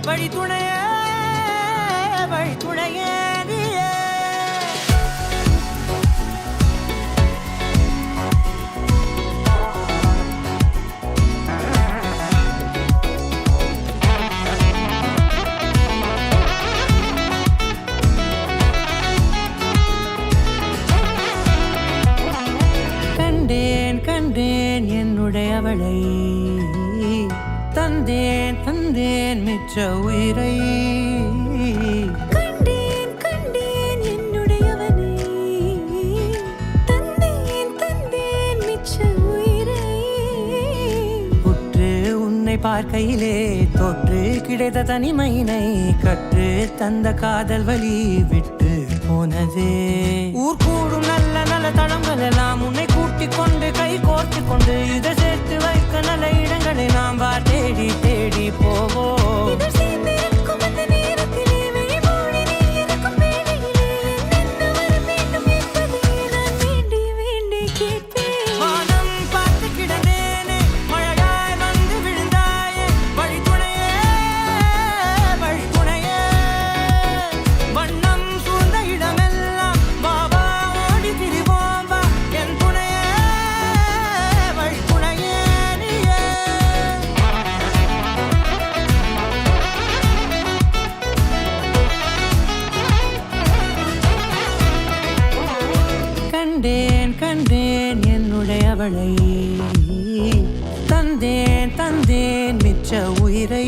வழித்துணையே வழித்துணையே கண்டேன் என்னுடையவளை தந்தேன் தந்தேன் மிச்ச உயிரை கண்டேன் என்னுடையவனை தந்தேன் தந்தேன் மிச்ச உயிரை உற்று உன்னை பார்க்கையிலே தொற்று கிடைத்த தனிமையினை கற்று தந்த காதல் வழி விட்டு போனதே ஊர் கூடும் நல்ல நல்ல தளங்கள் எல்லாம் உன்னை கூட்டிக் கொண்டு கை கோர்த்து கொண்டு இதை சேர்த்து வைக்க நல்ல இடங்களை நாம் தேடி தேடி போவோம். கண்டேன் என்னுடையவளை தந்தேன் தந்தேன் மிச்ச உயிரை